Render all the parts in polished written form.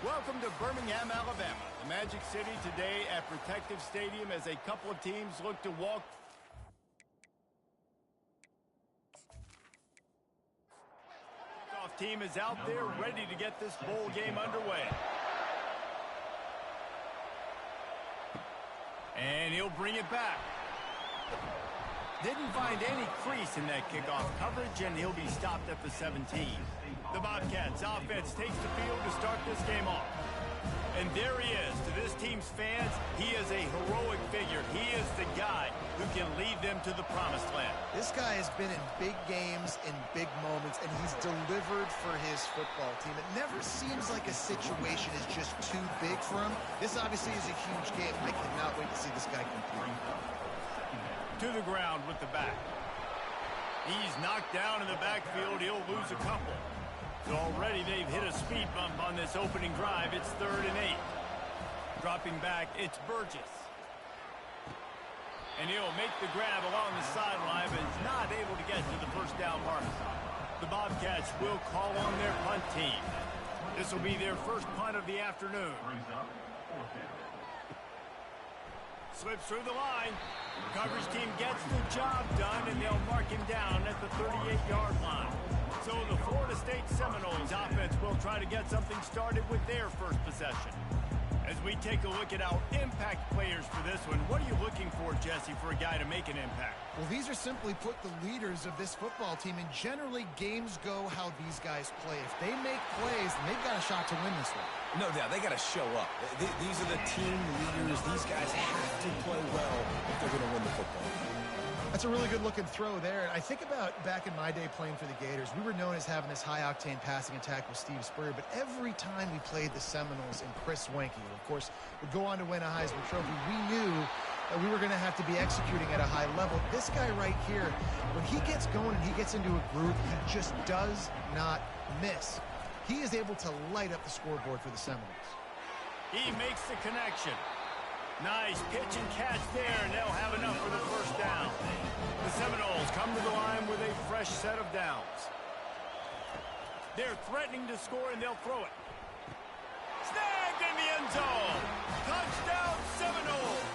Welcome to Birmingham, Alabama, the Magic City today at Protective Stadium as a couple of teams look to walk. Kickoff team is out there ready to get this bowl game underway. And he'll bring it back. Didn't find any crease in that kickoff coverage, and he'll be stopped at the 17. The Bobcats offense takes the field to start this game off. And there he is. To this team's fans, he is a heroic figure. He is the guy who can lead them to the promised land. This guy has been in big games, in big moments, and he's delivered for his football team. It never seems like a situation is just too big for him. This obviously is a huge game. I cannot wait to see this guy compete. To the ground with the back. He's knocked down in the backfield. He'll lose a couple. So already they've hit a speed bump on this opening drive. It's 3rd and 8. Dropping back, it's Burgess. And he'll make the grab along the sideline, but is not able to get to the first down mark. The Bobcats will call on their punt team. This will be their first punt of the afternoon. Slips through the line. The coverage team gets the job done, and they'll mark him down at the 38-yard line. So the Florida State Seminoles offense will try to get something started with their first possession. As we take a look at our impact players for this one, what are you looking for, Jesse, for a guy to make an impact? Well, these are simply put the leaders of this football team, and generally games go how these guys play. If they make plays, then they've got a shot to win this one. No doubt, they got to show up. These are the team leaders. These guys have to play well if they're going to win the football. That's a really good-looking throw there. I think about back in my day playing for the Gators, we were known as having this high-octane passing attack with Steve Spurrier, but every time we played the Seminoles and Chris Wenke, who, of course, would go on to win a Heisman Trophy, we knew that we were going to have to be executing at a high level. This guy right here, when he gets going and he gets into a groove, he just does not miss. He is able to light up the scoreboard for the Seminoles. He makes the connection. Nice pitch and catch there, and they'll have enough for the first down. The Seminoles come to the line with a fresh set of downs. They're threatening to score, and they'll throw it. Snagged in the end zone. Touchdown, Seminoles.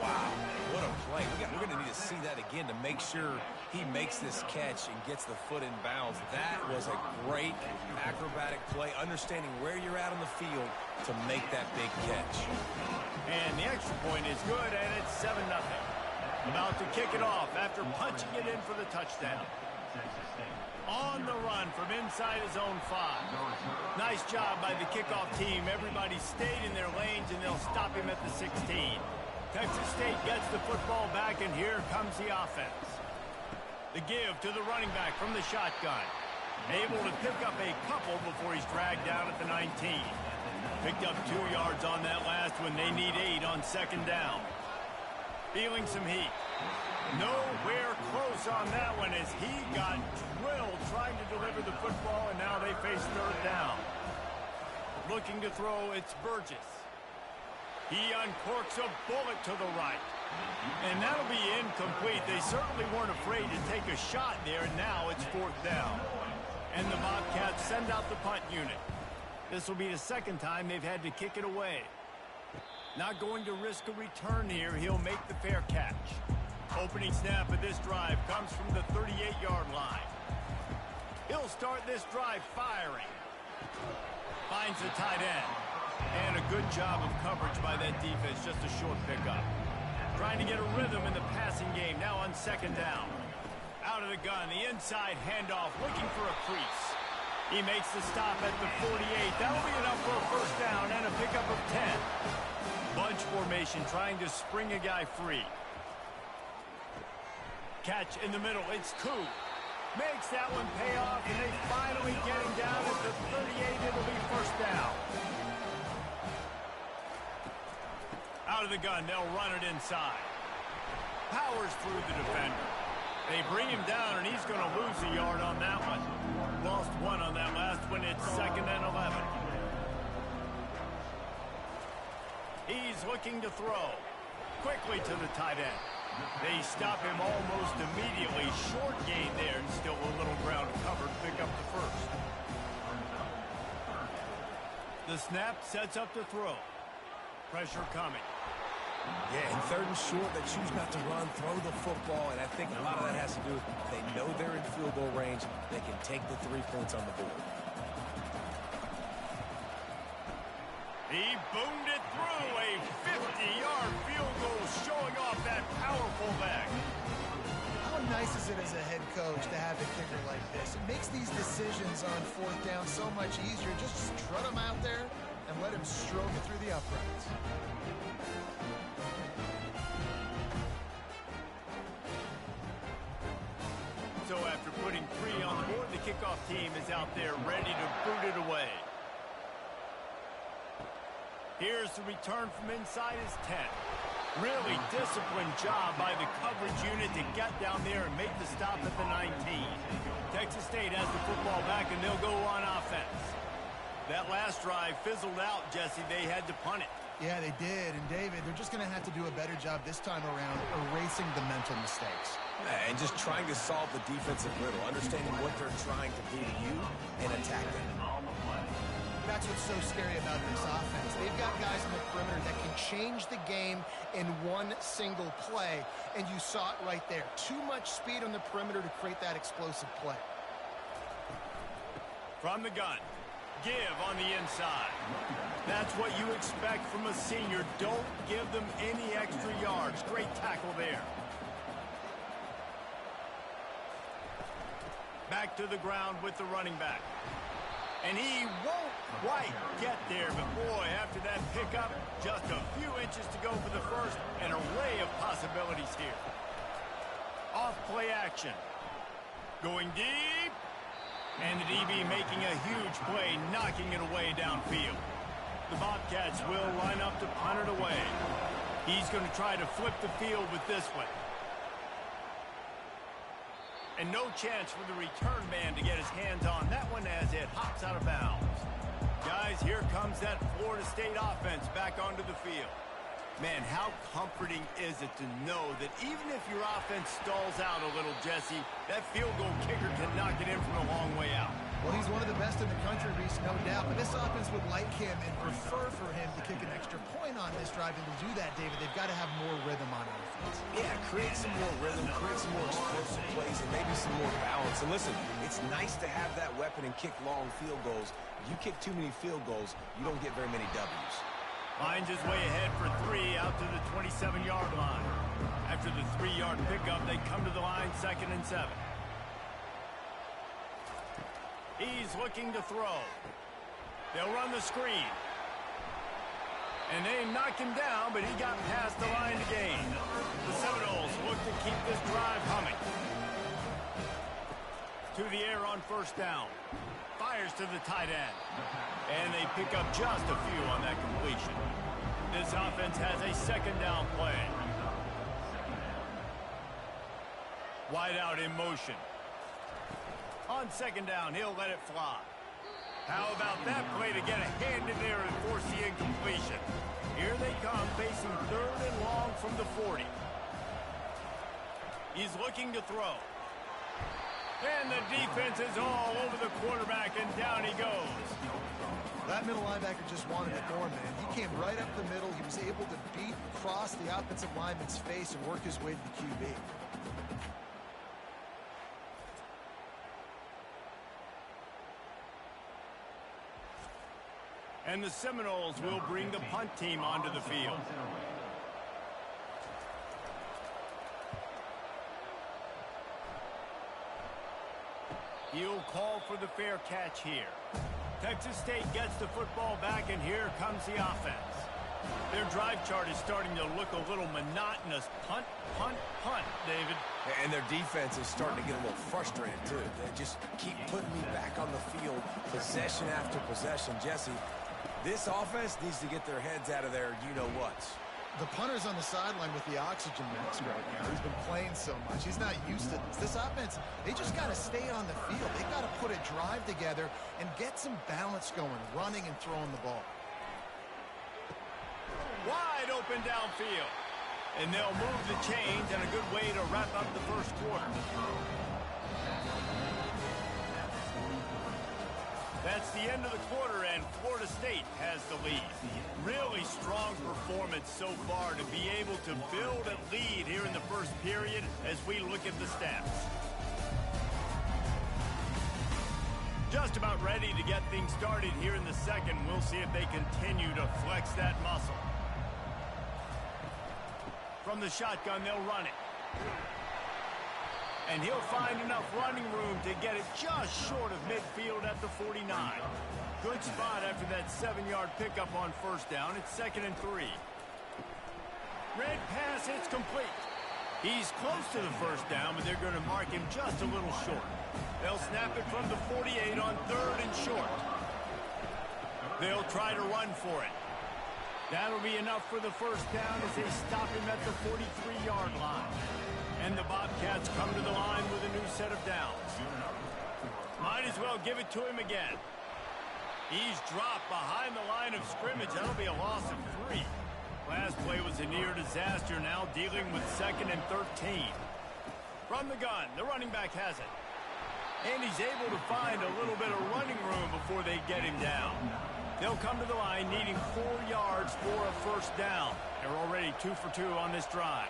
Wow, what a play. We're going to need to see that again to make sure he makes this catch and gets the foot in bounds. That was a great acrobatic play, understanding where you're at on the field to make that big catch. And the extra point is good, and it's 7-0. About to kick it off after punching it in for the touchdown. On the run from inside his own 5. Nice job by the kickoff team. Everybody stayed in their lanes, and they'll stop him at the 16. Texas State gets the football back, and here comes the offense. The give to the running back from the shotgun. Able to pick up a couple before he's dragged down at the 19. Picked up 2 yards on that last one. They need 8 on 2nd down. Feeling some heat. Nowhere close on that one as he got drilled trying to deliver the football, and now they face 3rd down. Looking to throw, it's Burgess. He uncorks a bullet to the right. And that'll be incomplete. They certainly weren't afraid to take a shot there, and now it's 4th down. And the Bobcats send out the punt unit. This will be the 2nd time they've had to kick it away. Not going to risk a return here. He'll make the fair catch. Opening snap of this drive comes from the 38-yard line. He'll start this drive firing. Finds the tight end. And a good job of coverage by that defense. Just a short pickup. Trying to get a rhythm in the passing game. Now on 2nd down. Out of the gun. The inside handoff. Looking for a crease. He makes the stop at the 48. That'll be enough for a first down and a pickup of 10. Bunch formation trying to spring a guy free. Catch in the middle. It's Koo. Makes that one pay off, and they finally get him down at the 38. It'll be first down. Out of the gun. They'll run it inside. Powers through the defender. They bring him down, and he's going to lose a yard on that one. Lost 1 on that last one. It's 2nd and 11. He's looking to throw. Quickly to the tight end. They stop him almost immediately. Short gain there, and still a little ground covered. Pick up the first. The snap sets up the throw. Pressure coming. Yeah, in 3rd and short, they choose not to run, throw the football, and I think a lot of that has to do with they know they're in field goal range. They can take the 3 points on the board. He boomed it through a 50-yard field goal, showing off that powerful leg. How nice is it as a head coach to have a kicker like this? It makes these decisions on 4th down so much easier. Just strut him out there and let him stroke it through the uprights. So after putting 3 on the board, the kickoff team is out there ready to boot it away. Here's the return from inside his 10. Really disciplined job by the coverage unit to get down there and make the stop at the 19. Texas State has the football back, and they'll go on offense. That last drive fizzled out, Jesse. They had to punt it. Yeah, they did. And, David, they're just going to have to do a better job this time around erasing the mental mistakes. And just trying to solve the defensive riddle, understanding what they're trying to do to you and attack them. That's what's so scary about this offense. They've got guys in the perimeter that can change the game in one single play, and you saw it right there. Too much speed on the perimeter to create that explosive play. From the gun, give on the inside. That's what you expect from a senior. Don't give them any extra yards. Great tackle there. Back to the ground with the running back. And he won't quite get there, but boy, after that pickup, just a few inches to go for the first. An array of possibilities here. Off play action. Going deep. And the DB making a huge play, knocking it away downfield. The Bobcats will line up to punt it away. He's going to try to flip the field with this one. And no chance for the return man to get his hands on that one as it hops out of bounds. Guys, here comes that Florida State offense back onto the field. Man, how comforting is it to know that even if your offense stalls out a little, Jesse, that field goal kicker can knock it in from a long way out. Well, he's one of the best in the country, Reese, no doubt. But this offense would like him and prefer for him to kick an extra point on this drive. And to do that, David, they've got to have more rhythm on offense. Yeah, create some more rhythm, create some more explosive plays, and maybe some more balance. And listen, it's nice to have that weapon and kick long field goals. You kick too many field goals, you don't get very many W's. Finds his way ahead for 3 out to the 27-yard line. After the 3-yard pickup, they come to the line 2nd and 7. He's looking to throw. They'll run the screen. And they knock him down, but he got past the line to gain. The Seminoles look to keep this drive humming. To the air on 1st down. Fires to the tight end. And they pick up just a few on that completion. This offense has a 2nd down play. Wide out in motion. On 2nd down, he'll let it fly. How about that play to get a hand in there and force the incompletion? Here they come, facing 3rd and long from the 40. He's looking to throw. And the defense is all over the quarterback, and down he goes. That middle linebacker just wanted it more, man. He came right up the middle. He was able to beat across the offensive lineman's face and work his way to the QB. And the Seminoles will bring the punt team onto the field. He'll call for the fair catch here. Texas State gets the football back, and here comes the offense. Their drive chart is starting to look a little monotonous. Punt, punt, punt, David. And their defense is starting to get a little frustrated, too. They just keep putting me back on the field, possession after possession. Jesse, this offense needs to get their heads out of their you-know-whats. The punter's on the sideline with the oxygen mask right now. He's been playing so much. He's not used to this. This offense, they just got to stay on the field. They've got to put a drive together and get some balance going, running and throwing the ball. Wide open downfield. And they'll move the chains, and a good way to wrap up the first quarter. That's the end of the quarter, and Florida State has the lead. Really strong performance so far to be able to build a lead here in the first period as we look at the stats. Just about ready to get things started here in the second. We'll see if they continue to flex that muscle. From the shotgun, they'll run it. And he'll find enough running room to get it just short of midfield at the 49. Good spot after that 7-yard pickup on first down. It's 2nd and 3. Red pass, it's complete. He's close to the first down, but they're going to mark him just a little short. They'll snap it from the 48 on 3rd and short. They'll try to run for it. That'll be enough for the first down as they stop him at the 43-yard line. And the Bobcats come to the line with a new set of downs. Might as well give it to him again. He's dropped behind the line of scrimmage. That'll be a loss of 3. Last play was a near disaster, now dealing with 2nd and 13. From the gun, the running back has it. And he's able to find a little bit of running room before they get him down. They'll come to the line needing 4 yards for a first down. They're already 2 for 2 on this drive.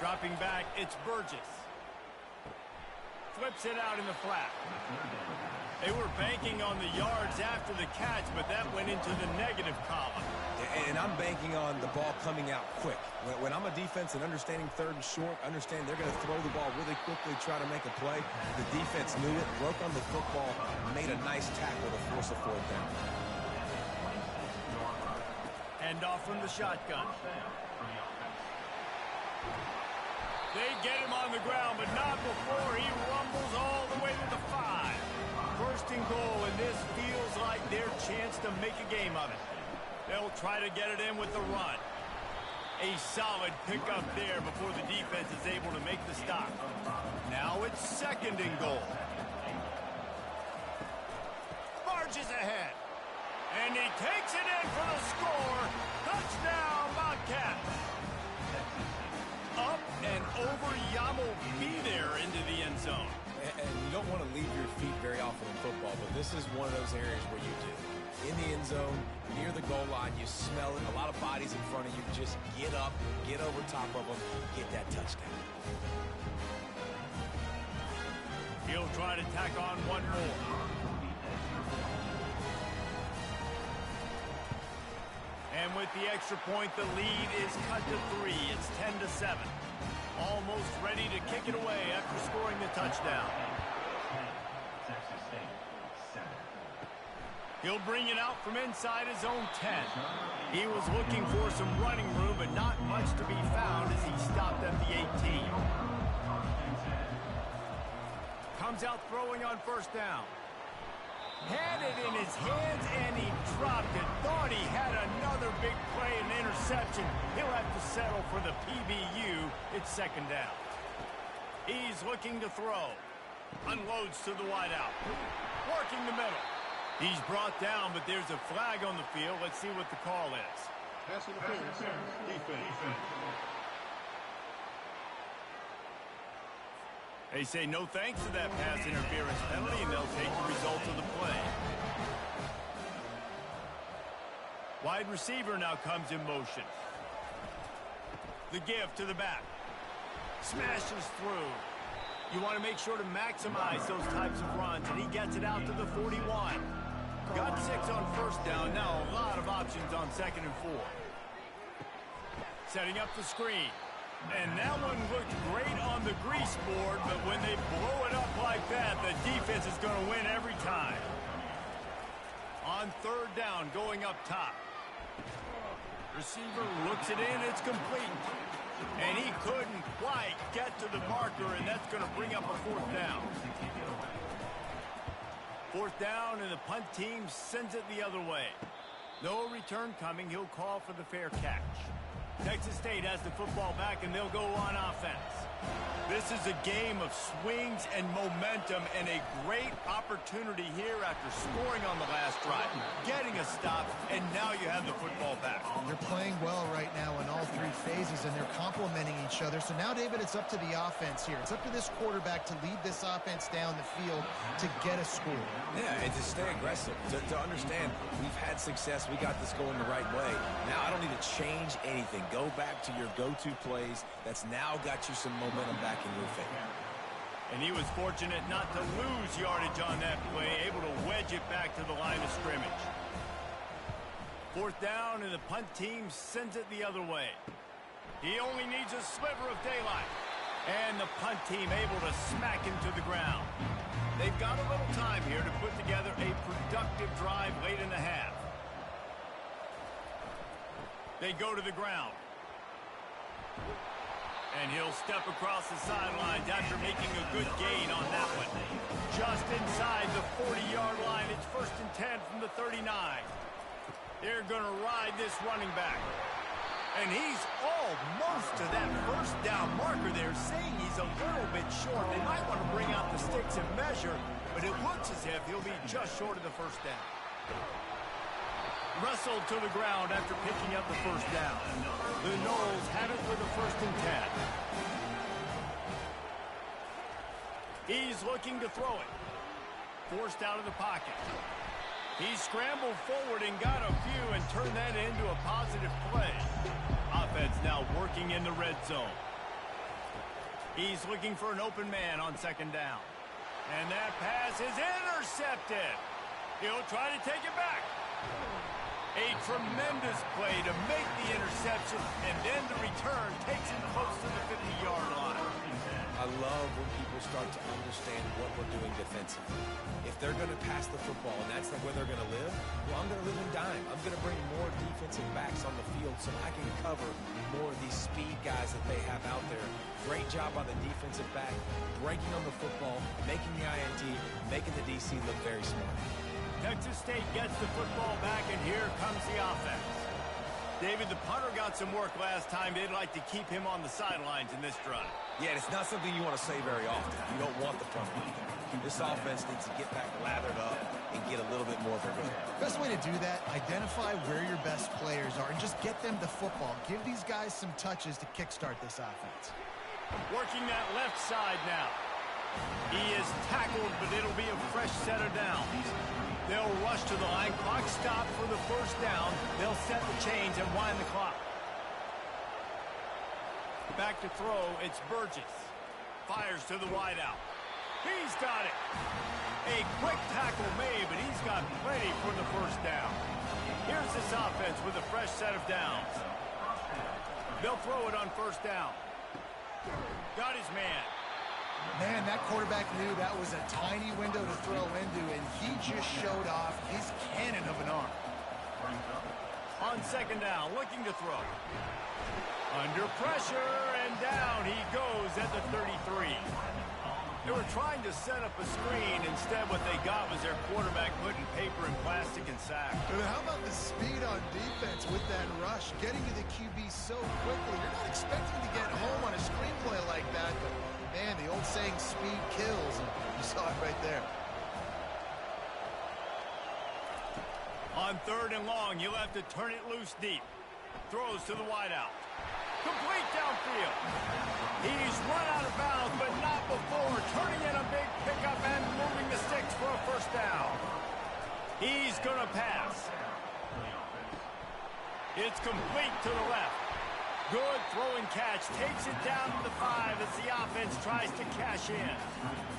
Dropping back, it's Burgess. Flips it out in the flat. They were banking on the yards after the catch, but that went into the negative column. And I'm banking on the ball coming out quick. When I'm a defense and understanding 3rd and short, understand they're going to throw the ball really quickly, try to make a play. The defense knew it, broke on the football, made a nice tackle to force a 4th down. Hand off from the shotgun. They get him on the ground, but not before he rumbles all the way to the 5. 1st and goal, and this feels like their chance to make a game of it. They'll try to get it in with the run. A solid pickup there before the defense is able to make the stop. Now it's 2nd and goal. Marches ahead. And he takes it in for the score. Touchdown, Bobcats. Up and over, Yamo be there into the end zone. And you don't want to leave your feet very often in football, but this is one of those areas where you do. In the end zone, near the goal line, you smell it. A lot of bodies in front of you. Just get up, get over top of them, get that touchdown. He'll try to tack on one more. And with the extra point, the lead is cut to 3. It's 10-7. Almost ready to kick it away after scoring the touchdown. He'll bring it out from inside his own 10. He was looking for some running room, but not much to be found as he stopped at the 18. Comes out throwing on first down. Had it in his hands, and he dropped it. Thought he had another big play and interception. He'll have to settle for the PBU. It's 2nd down. He's looking to throw. Unloads to the wideout. Working the middle. He's brought down, but there's a flag on the field. Let's see what the call is. Pass interference. Defense. They say no thanks to that pass interference penalty, and they'll take the result of the play. Wide receiver now comes in motion. The give to the back. Smashes through. You want to make sure to maximize those types of runs, and he gets it out to the 41. Got 6 on first down. Now a lot of options on 2nd and 4. Setting up the screen. And that one looked great on the grease board, but when they blow it up like that, the defense is going to win every time. On 3rd down, going up top. Receiver looks it in, it's complete. And he couldn't quite get to the marker, and that's going to bring up a 4th down. 4th down, and the punt team sends it the other way. No return coming, he'll call for the fair catch. Texas State has the football back, and they'll go on offense. This is a game of swings and momentum and a great opportunity here after scoring on the last drive, getting a stop, and now you have the football back. They're playing well right now in all three phases, and they're complementing each other. So now, David, it's up to the offense here. It's up to this quarterback to lead this offense down the field to get a score. Yeah, and to stay aggressive, to understand we've had success, we got this going the right way. Now I don't need to change anything. Go back to your go-to plays. That's now got you some momentum back in your favor. And he was fortunate not to lose yardage on that play, able to wedge it back to the line of scrimmage. Fourth down, and the punt team sends it the other way. He only needs a sliver of daylight. And the punt team able to smack him to the ground. They've got a little time here to put together a productive drive late in the half. They go to the ground. And he'll step across the sidelines after making a good gain on that one. Just inside the 40-yard line. It's 1st and 10 from the 39. They're going to ride this running back. And he's almost to that first down marker there, saying he's a little bit short. They might want to bring out the sticks and measure, but it looks as if he'll be just short of the first down. Wrestled to the ground after picking up the first down. The Noles have it with a 1st and 10. He's looking to throw it. Forced out of the pocket. He scrambled forward and got a few and turned that into a positive play. Offense now working in the red zone. He's looking for an open man on 2nd down. And that pass is intercepted. He'll try to take it back. A tremendous play to make the interception, and then the return takes him close to the 50-yard line. I love when people start to understand what we're doing defensively. If they're going to pass the football and that's where they're going to live, well, I'm going to live in dime. I'm going to bring more defensive backs on the field so I can cover more of these speed guys that they have out there. Great job by the defensive back, breaking on the football, making the INT, making the DC look very smart. Texas State gets the football back, and here comes the offense. David, the punter got some work last time. They'd like to keep him on the sidelines in this drive. Yeah, it's not something you want to say very often. You don't want the punter out there. This offense needs to get back lathered up and get a little bit more of a rhythm. Best way to do that, identify where your best players are and just get them the football. Give these guys some touches to kickstart this offense. Working that left side now. He is tackled, but it'll be a fresh set of downs. They'll rush to the line. Clock stopped for the first down. They'll set the chains and wind the clock. Back to throw. It's Burgess. Fires to the wideout. He's got it. A quick tackle made, but he's got plenty for the first down. Here's this offense with a fresh set of downs. They'll throw it on 1st down. Got his man. Man, that quarterback knew that was a tiny window to throw into, and he just showed off his cannon of an arm. On 2nd down, looking to throw. Under pressure, and down he goes at the 33. They were trying to set up a screen. Instead, what they got was their quarterback putting paper and plastic and sack. And how about the speed on defense with that rush? Getting to the QB so quickly. You're not expecting to get home on a screenplay like that, but man, the old saying, speed kills, and you saw it right there. On 3rd and long, you'll have to turn it loose deep. Throws to the wideout. Complete downfield. He's run out of bounds, but not before. Turning in a big pickup and moving the sticks for a first down. He's going to pass. It's complete to the left. Good throw and catch. Takes it down to the 5 as the offense tries to cash in.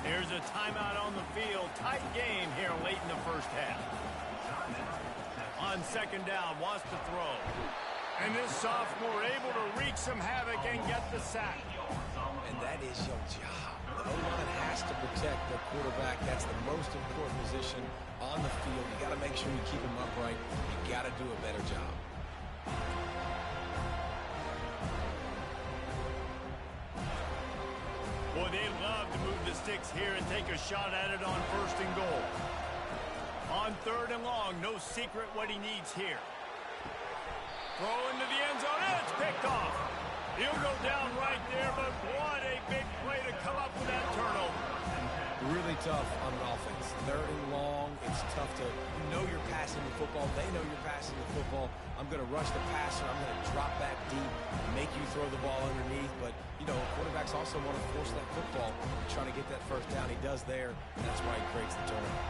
There's a timeout on the field. Tight game here late in the first half. On 2nd down, wants to throw. And this sophomore able to wreak some havoc and get the sack. And that is your job. The O-line has to protect their quarterback. That's the most important position on the field. You got to make sure you keep him upright. You got to do a better job. Boy, they love to move the sticks here and take a shot at it on 1st and goal. On 3rd and long, no secret what he needs here. Throw into the end zone, and it's picked off. He'll go down right there, but what a big play to come up with that turnover. Really tough on an offense. Third and long. It's tough to know you're passing the football. They know you're passing the football. I'm going to rush the passer. I'm going to drop back deep, make you throw the ball underneath. But, you know, quarterbacks also want to force that football, trying to get that first down. He does there, and that's why he creates the turnover.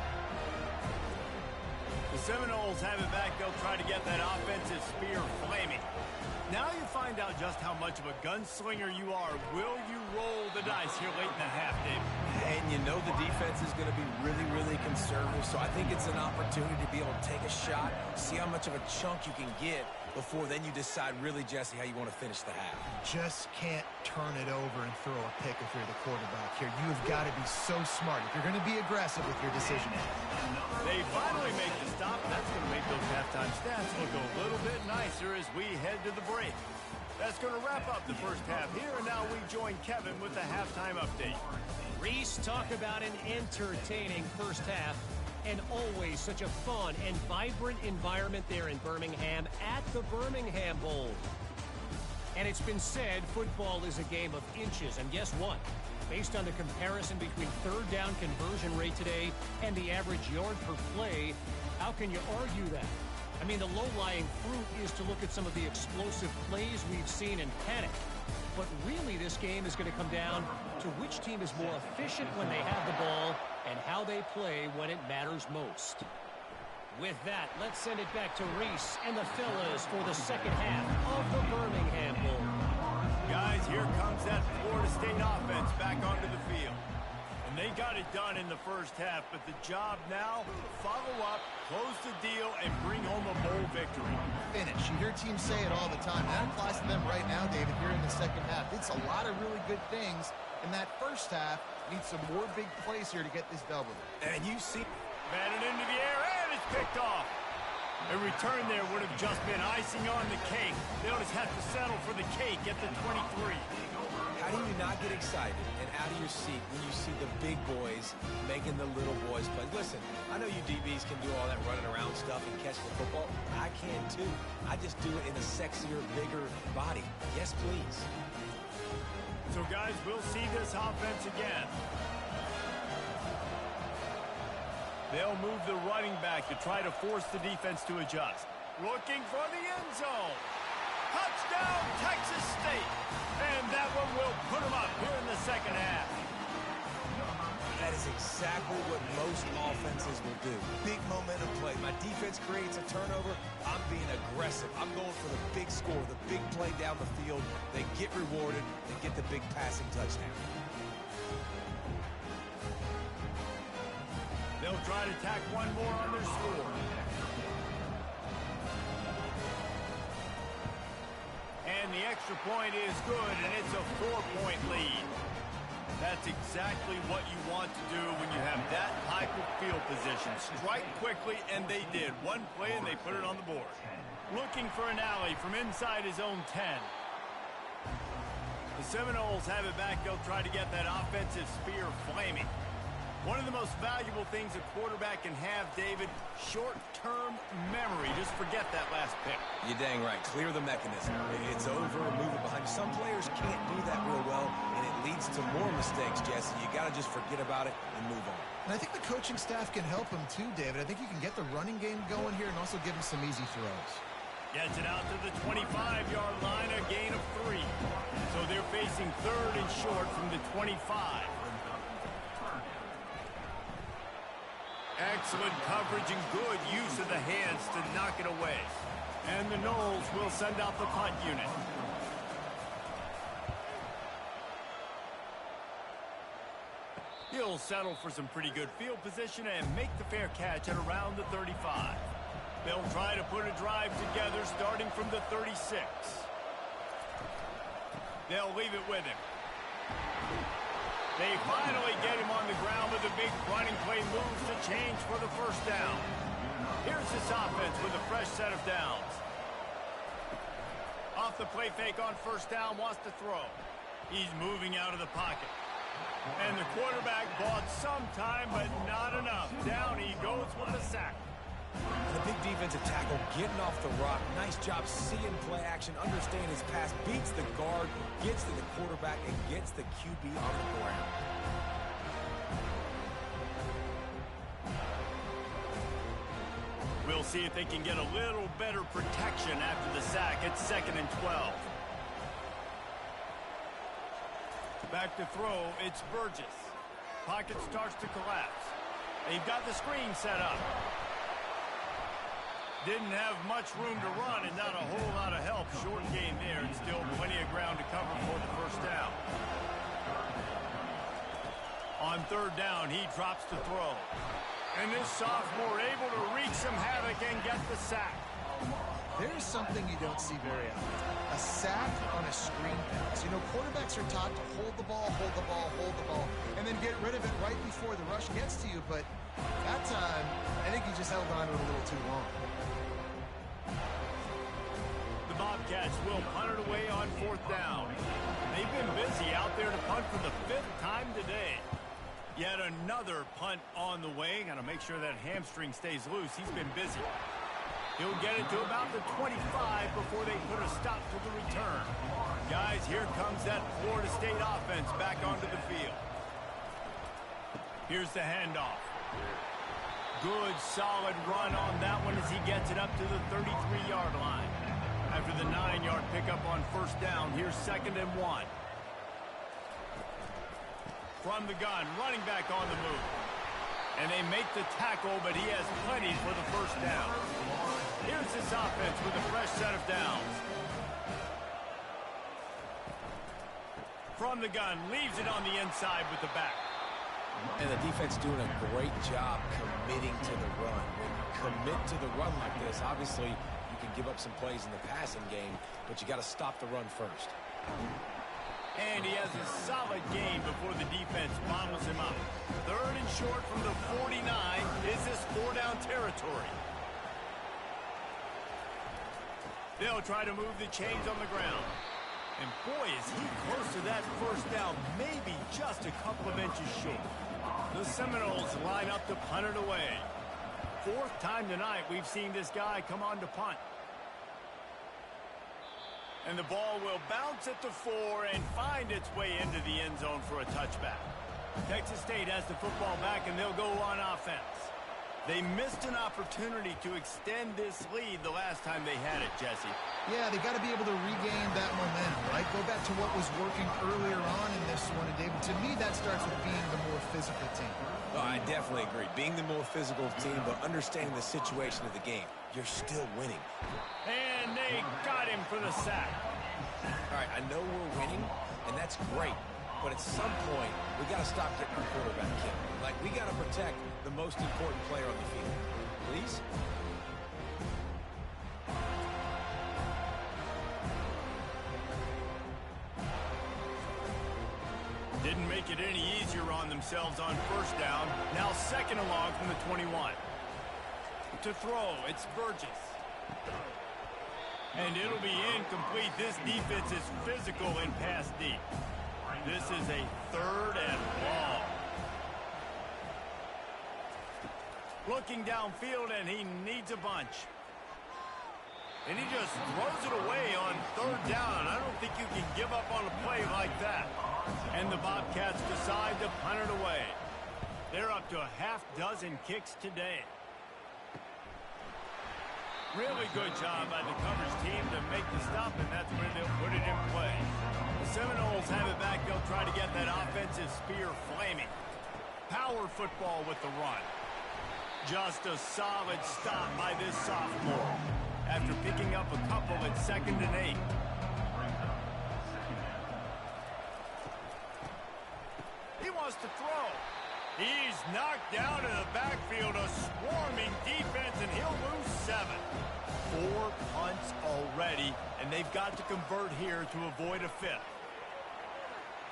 The Seminoles have it back. They'll try to get that offensive spear flaming. Now you find out just how much of a gunslinger you are. Will you roll the dice here late in the half, David? And you know the defense is going to be really, really conservative. So I think it's an opportunity to be able to take a shot, see how much of a chunk you can get before then you decide really, Jesse, how you want to finish the half. Just can't turn it over and throw a pick if you're the quarterback here. You have got to be so smart if you're going to be aggressive with your decision. They finally make the stop. That's going to make those halftime stats look a little bit nicer as we head to the break. That's going to wrap up the first half here, and now we join Kevin with the halftime update. Reese, talk about an entertaining first half, and always such a fun and vibrant environment there in Birmingham at the Birmingham Bowl. And it's been said football is a game of inches, and guess what? Based on the comparison between third down conversion rate today and the average yard per play, how can you argue that? I mean, the low-lying fruit is to look at some of the explosive plays we've seen and panic. But really, this game is going to come down to which team is more efficient when they have the ball and how they play when it matters most. With that, let's send it back to Reese and the fellas for the second half of the Birmingham Bowl. Guys, here comes that Florida State offense back onto the field. And they got it done in the first half, but the job now, follow up, close the deal, and bring home a bowl victory. Finish. You hear teams say it all the time. That applies to them right now, David, here in the second half. It's a lot of really good things in that first half. Need some more big plays here to get this double. And you see... Batted into the air, and it's picked off. A return there would have just been icing on the cake. They'll just have to settle for the cake at the 23. How do you not get excited and out of your seat when you see the big boys making the little boys play? Listen, I know you DBs can do all that running around stuff and catch the football. I can too. I just do it in a sexier, bigger body. Yes, please. So, guys, we'll see this offense again. They'll move the running back to try to force the defense to adjust. Looking for the end zone. Touchdown, Texas State. And that one will put them up here in the second half. That is exactly what most offenses will do. Big momentum play. My defense creates a turnover. I'm being aggressive. I'm going for the big score, the big play down the field. They get rewarded. They get the big passing touchdown. They'll try to tack one more on their score. And the extra point is good, and it's a 4-point lead. That's exactly what you want to do when you have that type of field position. Strike quickly, and they did. One play, and they put it on the board. Looking for an alley from inside his own 10. The Seminoles have it back. They'll try to get that offensive spear flaming. One of the most valuable things a quarterback can have, David, short-term memory. Just forget that last pick. You're dang right. Clear the mechanism. It's over, move it behind you. Some players can't do that real well, and it leads to more mistakes, Jesse. You got to just forget about it and move on. And I think the coaching staff can help him too, David. I think you can get the running game going here and also give him some easy throws. Gets it out to the 25-yard line, a gain of 3. So they're facing third and short from the 25. Excellent coverage and good use of the hands to knock it away. And the Noles will send out the punt unit. He'll settle for some pretty good field position and make the fair catch at around the 35. They'll try to put a drive together starting from the 36. They'll leave it with him. They finally get him on the ground, but the big running play moves to change for the first down. Here's this offense with a fresh set of downs. Off the play fake on first down, wants to throw. He's moving out of the pocket. And the quarterback bought some time, but not enough. Down he goes with the sack. And a big defensive tackle getting off the rock. Nice job seeing play action, understanding his pass, beats the guard, gets to the quarterback, and gets the QB on the ground. We'll see if they can get a little better protection after the sack. It's 2nd and 12. Back to throw, it's Burgess. Pocket starts to collapse. They've got the screen set up. Didn't have much room to run and not a whole lot of help. Short gain there and still plenty of ground to cover for the first down. On 3rd down, he drops to throw. And this sophomore able to wreak some havoc and get the sack. There's something you don't see very often. A sack on a screen pass. You know, quarterbacks are taught to hold the ball, and then get rid of it right before the rush gets to you. But that time, I think he just held on to it a little too long. The Bobcats will punt it away on 4th down. They've been busy out there to punt for the 5th time today. Yet another punt on the way. Got to make sure that hamstring stays loose. He's been busy. He'll get it to about the 25 before they put a stop to the return. Guys, here comes that Florida State offense back onto the field. Here's the handoff. Good, solid run on that one as he gets it up to the 33-yard line. After the 9-yard pickup on 1st down, here's 2nd and 1. From the gun, running back on the move. And they make the tackle, but he has plenty for the 1st down. Here's this offense with a fresh set of downs. From the gun, leaves it on the inside with the back. And the defense doing a great job committing to the run. When you commit to the run like this, obviously you can give up some plays in the passing game, but you got to stop the run first. And he has a solid gain before the defense bottles him up. 3rd and short from the 49. Is this 4-down territory? They'll try to move the chains on the ground. And boy, is he close to that 1st down, maybe just a couple of inches short. The Seminoles line up to punt it away. 4th time tonight we've seen this guy come on to punt. And the ball will bounce at the 4 and find its way into the end zone for a touchback. Texas State has the football back, and they'll go on offense. They missed an opportunity to extend this lead the last time they had it, Jesse. Yeah, they got to be able to regain that momentum, right? Go back to what was working earlier on in this one. And, David, to me, that starts with being the more physical team. Oh, I definitely agree. Being the more physical team, but understanding the situation of the game. You're still winning. And they got him for the sack. All right, I know we're winning, and that's great. But at some point, we got to stop getting our quarterback killed. Like, we got to protect the most important player on the field. Please? Didn't make it any easier on themselves on 1st down. Now 2nd and long from the 21. To throw, it's Burgess. And it'll be incomplete. This defense is physical and pass deep. This is a 3rd and long. Looking downfield, and he needs a bunch. And he just throws it away on 3rd down. I don't think you can give up on a play like that. And the Bobcats decide to punt it away. They're up to a half-dozen kicks today. Really good job by the coverage team to make the stop, and that's where they'll put it in play. The Seminoles have it back. They'll try to get that offensive spear flaming. Power football with the run. Just a solid stop by this sophomore after picking up a couple at 2nd and 8. He wants to throw. He's knocked down in the backfield, a swarming defense, and he'll lose 7. 4 punts already, and they've got to convert here to avoid a 5th.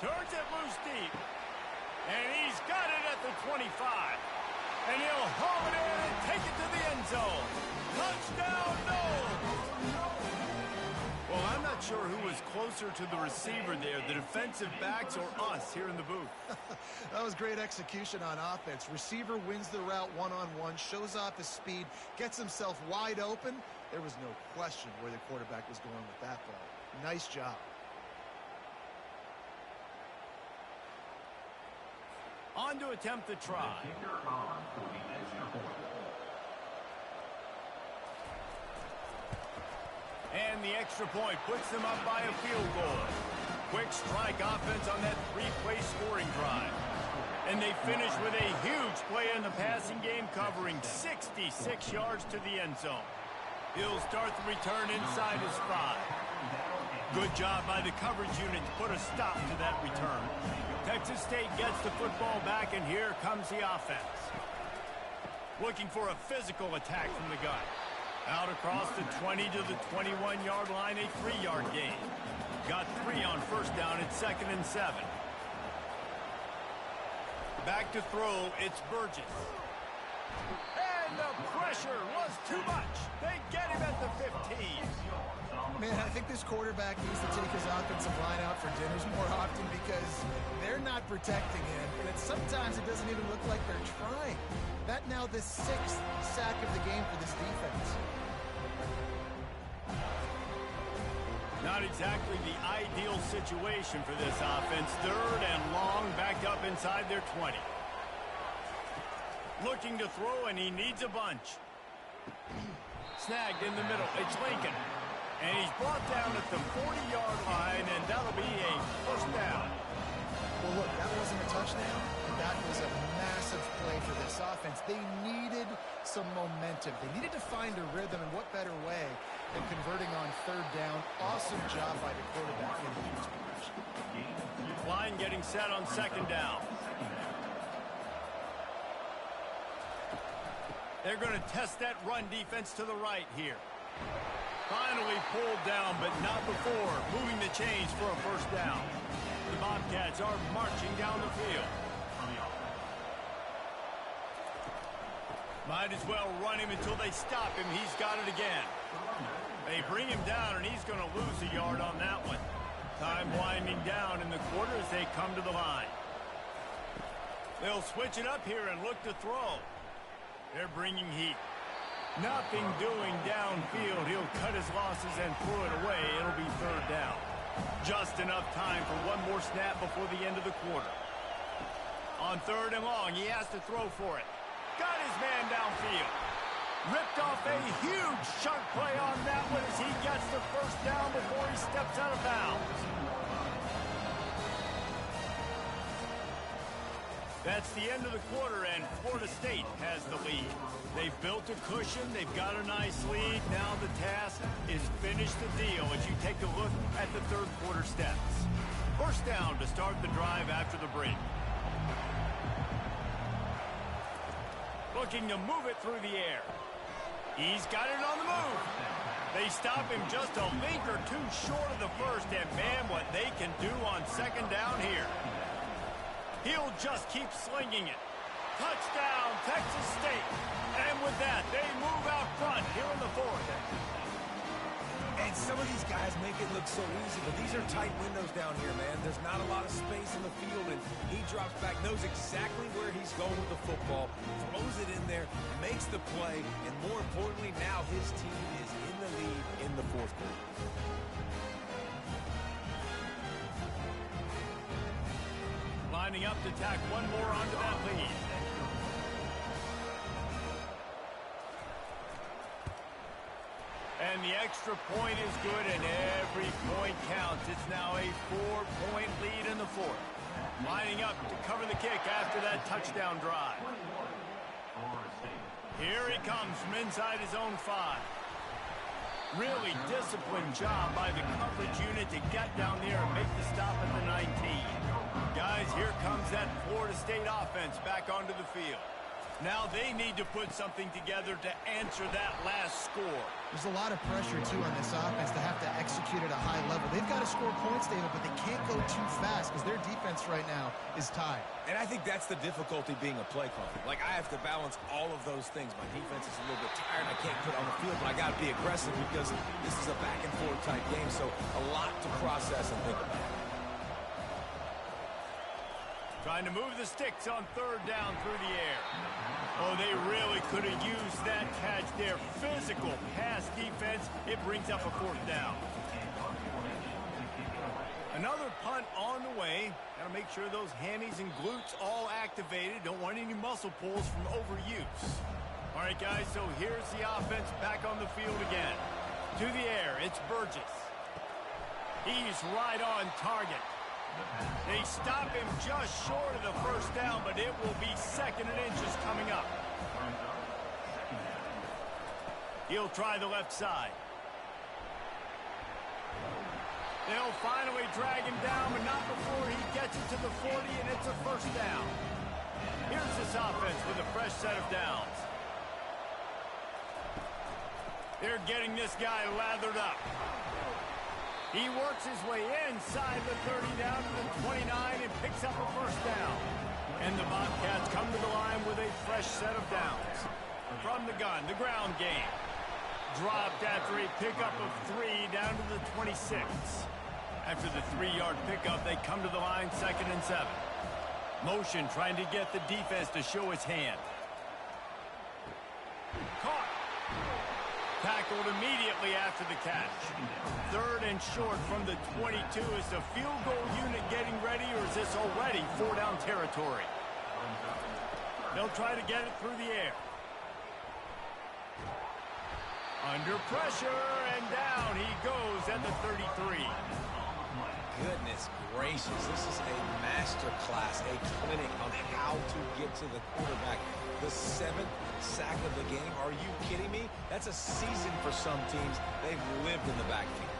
Turns it loose deep, and he's got it at the 25. And he'll haul it in and take it to the end zone. Touchdown, no! Well, I'm not not sure who was closer to the receiver there, the defensive backs or us here in the booth. That was great execution on offense. Receiver wins the route one-on-one, shows off his speed, gets himself wide open. There was no question where the quarterback was going with that ball. Nice job. On to attempt the try. And the extra point puts them up by a field goal. Quick strike offense on that three-play scoring drive. And they finish with a huge play in the passing game, covering 66 yards to the end zone. He'll start the return inside his 5. Good job by the coverage unit to put a stop to that return. Texas State gets the football back, and here comes the offense. Looking for a physical attack from the gun. Out across the 20 to the 21-yard line, a 3-yard gain. Got 3 on first down at 2nd and 7. Back to throw, it's Burgess. And the pressure was too much. They get him at the 15. Man, I think this quarterback needs to take his offensive line out for dinners more often because they're not protecting him. And sometimes it doesn't even look like they're trying. That now the 6th sack of the game for this defense. Not exactly the ideal situation for this offense. 3rd and long, backed up inside their 20. Looking to throw, and he needs a bunch. Snagged in the middle. It's Lincoln. And he's brought down at the 40-yard line, and that'll be a first down. Well, look, that wasn't a touchdown. That was a massive play for this offense. They needed some momentum. They needed to find a rhythm, and what better way than converting on 3rd down. Awesome job by the quarterback in the position. Line getting set on 2nd down. They're going to test that run defense to the right here. Finally pulled down, but not before moving the chains for a first down. The Bobcats are marching down the field. Might as well run him until they stop him. He's got it again. They bring him down, and he's going to lose a yard on that one. Time winding down in the quarter as they come to the line. They'll switch it up here and look to throw. They're bringing heat. Nothing doing downfield. He'll cut his losses and throw it away. It'll be 3rd down. Just enough time for one more snap before the end of the quarter. On 3rd and long, he has to throw for it. Got his man downfield. Ripped off a huge chunk play on that one as he gets the first down before he steps out of bounds. That's the end of the quarter, and Florida State has the lead. They've built a cushion. They've got a nice lead. Now the task is finish the deal as you take a look at the 3rd quarter stats. First down to start the drive after the break. Looking to move it through the air. He's got it on the move. They stop him just a link or two short of the first, and man, what they can do on 2nd down here. He'll just keep slinging it. Touchdown, Texas State. And with that, they move out front here in the 4th. And some of these guys make it look so easy, but these are tight windows down here, man. There's not a lot of space in the field, and he drops back, knows exactly where he's going with the football, throws it in there, makes the play, and more importantly, now his team is in the lead in the 4th quarter. Lining up to tack one more onto that lead. And the extra point is good, and every point counts. It's now a 4-point lead in the 4th. Lining up to cover the kick after that touchdown drive. Here he comes from inside his own 5. Really disciplined job by the coverage unit to get down there and make the stop at the 19. Guys, here comes that Florida State offense back onto the field. Now they need to put something together to answer that last score. There's a lot of pressure, too, on this offense to have to execute at a high level. They've got to score points, David, but they can't go too fast because their defense right now is tied. And I think that's the difficulty being a play caller. Like, I have to balance all of those things. My defense is a little bit tired. I can't put on the field, but I got to be aggressive because this is a back-and-forth type game, so a lot to process and think about. Trying to move the sticks on third down through the air. Oh, they really could have used that catch there. Physical pass defense. It brings up a fourth down. Another punt on the way. Got to make sure those hammies and glutes all activated. Don't want any muscle pulls from overuse. All right, guys, so here's the offense back on the field again. To the air, it's Burgess. He's right on target. They stop him just short of the first down, but it will be 2nd and inches coming up. He'll try the left side. They'll finally drag him down, but not before he gets it to the 40, and it's a first down. Here's this offense with a fresh set of downs. They're getting this guy lathered up. He works his way inside the 30 down to the 29 and picks up a first down. And the Bobcats come to the line with a fresh set of downs. From the gun, the ground game. Dropped after a pickup of 3 down to the 26. After the 3-yard pickup, they come to the line 2nd and 7. Motion trying to get the defense to show his hand. Caught. Tackled immediately after the catch. 3rd and short from the 22. Is the field goal unit getting ready, or is this already 4-down territory? They'll try to get it through the air. Under pressure, and down he goes at the 33. Goodness gracious, this is a master class, a clinic on how to get to the quarterback. The 7th sack of the game. Are you kidding me? That's a season for some teams. They've lived in the backfield.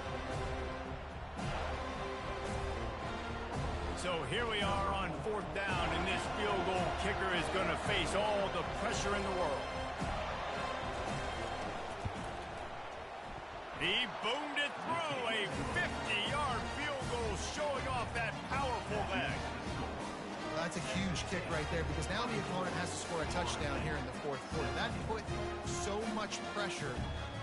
So here we are on 4th down, and this field goal kicker is going to face all the pressure in the world. He boomed it through. A 50-yard field goal showing off that powerful leg. Well, that's a huge kick right there because now the opponent has to score a touchdown here in the 4th quarter. That put so much pressure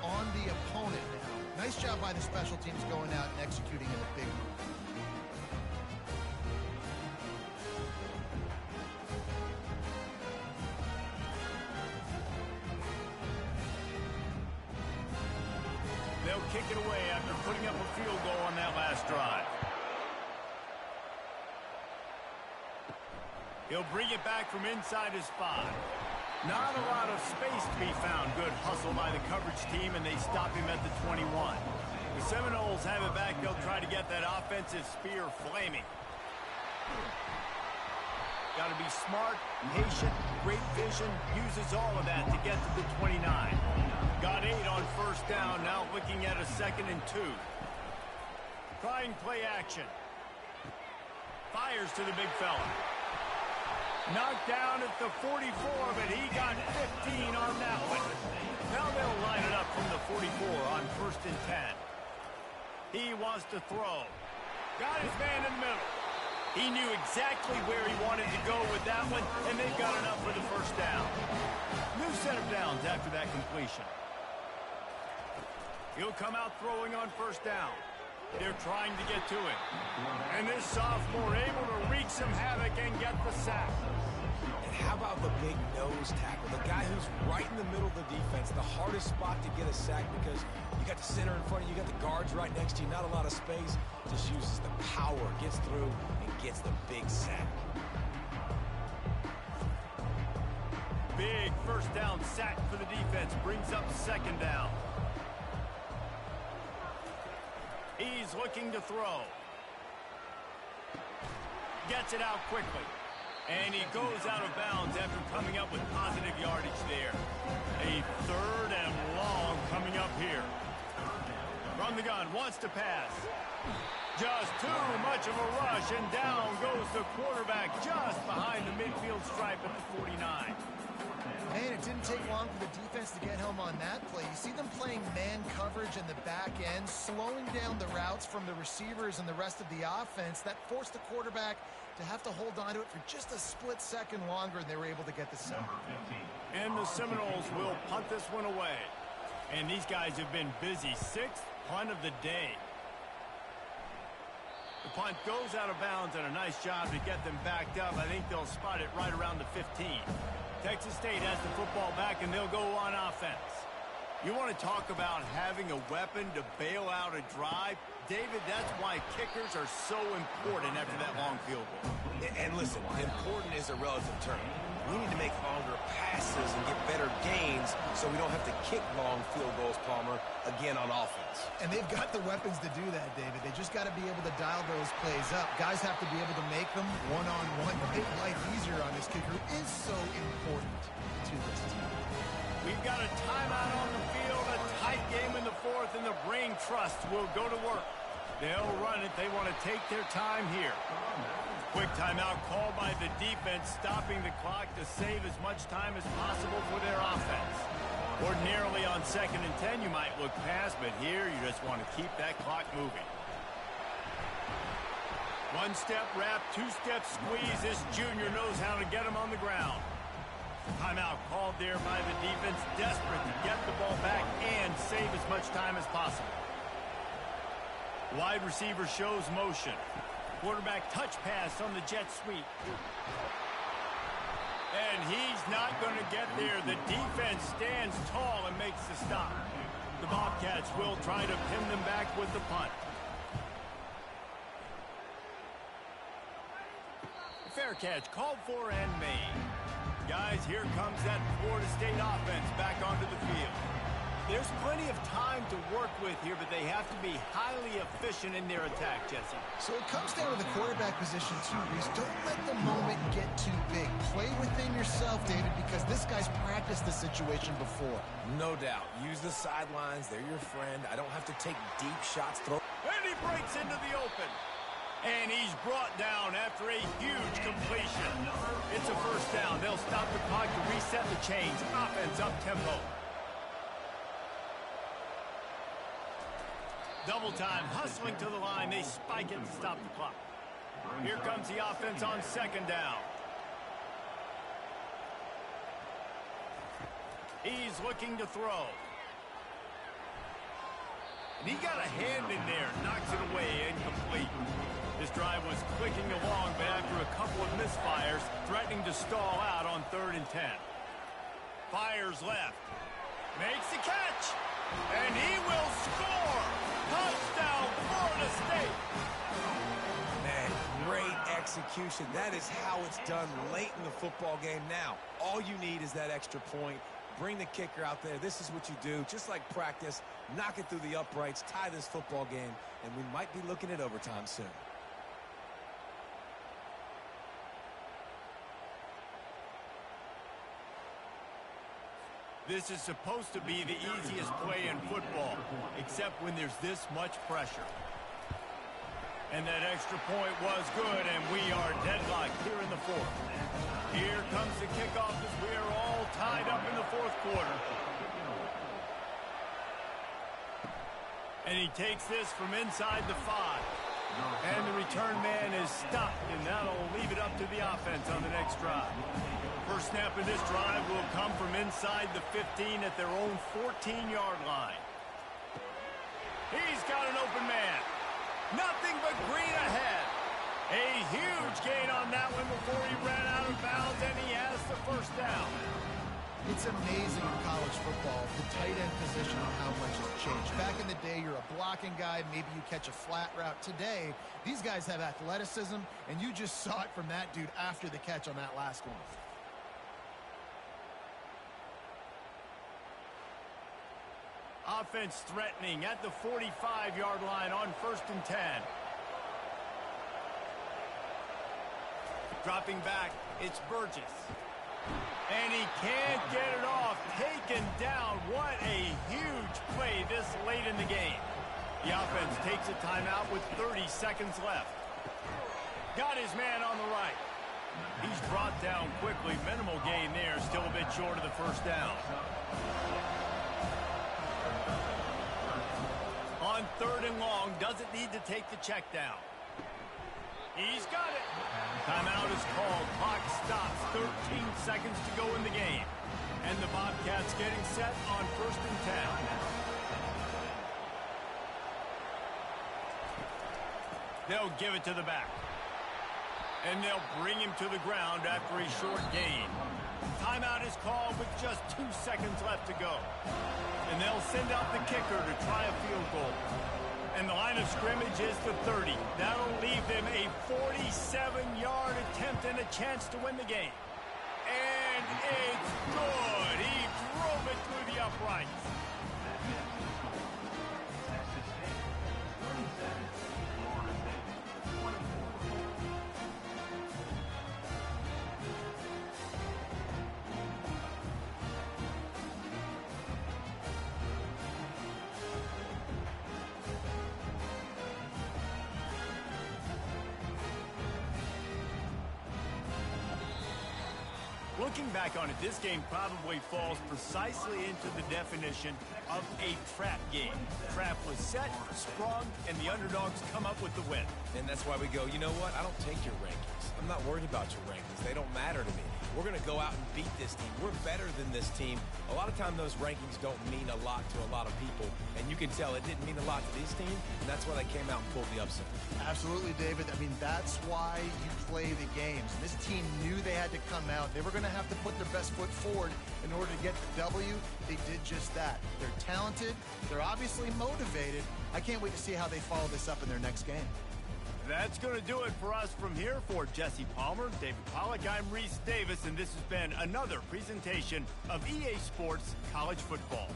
on the opponent now. Nice job by the special teams going out and executing in a big move. They'll kick it away after putting up a field goal on that last drive. He'll bring it back from inside his 5. Not a lot of space to be found. Good hustle by the coverage team, and they stop him at the 21. The Seminoles have it back. They'll try to get that offensive spear flaming. Got to be smart, patient, great vision. Uses all of that to get to the 29. Got 8 on first down. Now looking at a 2nd and 2. Trying play action. Fires to the big fella. Knocked down at the 44, but he got 15 on that one. Now they'll line it up from the 44 on 1st and 10. He wants to throw. Got his man in the middle. He knew exactly where he wanted to go with that one, and they've got enough for the first down. New set of downs after that completion. He'll come out throwing on first down. They're trying to get to him. And this sophomore able to wreak some havoc and get the sack. And how about the big nose tackle? The guy who's right in the middle of the defense, the hardest spot to get a sack because you got the center in front of you, you got the guards right next to you, not a lot of space. Just uses the power, gets through, and gets the big sack. Big first down sack for the defense. Brings up 2nd down. He's looking to throw. Gets it out quickly. And he goes out of bounds after coming up with positive yardage there. A 3rd and long coming up here. From the gun, wants to pass. Just too much of a rush, and down goes the quarterback just behind the midfield stripe at the 49. Man, it didn't take long for the defense to get home on that play. You see them playing man coverage in the back end, slowing down the routes from the receivers and the rest of the offense. That forced the quarterback to have to hold on to it for just a split second longer, and they were able to get the sack. And the Seminoles will punt this one away. And these guys have been busy. Sixth punt of the day. The punt goes out of bounds, and a nice job to get them backed up. I think they'll spot it right around the 15. Texas State has the football back, and they'll go on offense. You want to talk about having a weapon to bail out a drive? David, that's why kickers are so important after that long field goal. And listen, important is a relative term. We need to make longer passes and get better gains so we don't have to kick long field goals, Palmer, again on offense. And they've got the weapons to do that, David. They just got to be able to dial those plays up. Guys have to be able to make them one-on-one. Make life easier on this kicker is so important to this team. We've got a timeout on the field, a tight game in the fourth, and the Brain Trust will go to work. They'll run it. They want to take their time here. Quick timeout called by the defense, stopping the clock to save as much time as possible for their offense. Ordinarily on 2nd and 10, you might look past, but here you just want to keep that clock moving. One-step wrap, two-step squeeze. This junior knows how to get him on the ground. Timeout called there by the defense, desperate to get the ball back and save as much time as possible. Wide receiver shows motion. Quarterback touch pass on the jet sweep. And he's not going to get there. The defense stands tall and makes the stop. The Bobcats will try to pin them back with the punt. Fair catch called for and made. Guys, here comes that Florida State offense back onto the field. There's plenty of time to work with here, but they have to be highly efficient in their attack, Jesse. So it comes down to the quarterback position, too, Reese. Don't let the moment get too big. Play within yourself, David, because this guy's practiced the situation before. No doubt. Use the sidelines. They're your friend. I don't have to take deep shots. And he breaks into the open. And he's brought down after a huge completion. It's a first down. They'll stop the clock to reset the chains. Offense up-tempo. Double time, hustling to the line. They spike it and stop the clock. Here comes the offense on 2nd down. He's looking to throw. And he got a hand in there, knocks it away, incomplete. This drive was clicking along, but after a couple of misfires, threatening to stall out on 3rd and 10. Fires left. Makes the catch. And he will score. Touchdown, Florida State. Man, great execution. That is how it's done late in the football game. Now, all you need is that extra point. Bring the kicker out there. This is what you do. Just like practice, knock it through the uprights, tie this football game, and we might be looking at overtime soon. This is supposed to be the easiest play in football, except when there's this much pressure. And that extra point was good, and we are deadlocked here in the fourth. Here comes the kickoff as we are all tied up in the fourth quarter. And he takes this from inside the 5. And the return man is stopped, and that'll leave it up to the offense on the next drive. First snap of this drive will come from inside the 15 at their own 14-yard line. He's got an open man. Nothing but green ahead. A huge gain on that one before he ran out of bounds, and he has the first down. It's amazing in college football, the tight end position and how much has changed. Back in the day, you're a blocking guy. Maybe you catch a flat route. Today, these guys have athleticism, and you just saw it from that dude after the catch on that last one. Offense threatening at the 45-yard line on 1st and 10. Dropping back, it's Burgess. And he can't get it off. Taken down. What a huge play this late in the game. The offense takes a timeout with 30 seconds left. Got his man on the right. He's brought down quickly. Minimal gain there. Still a bit short of the first down. On 3rd and long, doesn't need to take the check down. He's got it. Timeout is called. Clock stops. 13 seconds to go in the game. And the Bobcats getting set on 1st and 10. They'll give it to the back. And they'll bring him to the ground after a short gain. Timeout is called with just 2 seconds left to go. And they'll send out the kicker to try a field goal. And the line of scrimmage is the 30. That'll leave them a 47-yard attempt and a chance to win the game. And it's good. He drove it through the uprights. Looking back on it, this game probably falls precisely into the definition of a trap game. Trap was set, sprung, and the underdogs come up with the win. And that's why we go, you know what? I don't take your rankings. I'm not worried about your rankings. They don't matter to me. We're going to go out and beat this team. We're better than this team. A lot of time those rankings don't mean a lot to a lot of people, and you can tell it didn't mean a lot to this team, and that's why they came out and pulled the upset. Absolutely, David. I mean, that's why you play the games. This team knew they had to come out. They were going to have to put their best foot forward in order to get the W. They did just that. They're talented. They're obviously motivated. I can't wait to see how they follow this up in their next game. That's going to do it for us from here. For Jesse Palmer, David Pollack, I'm Reese Davis, and this has been another presentation of EA Sports College Football.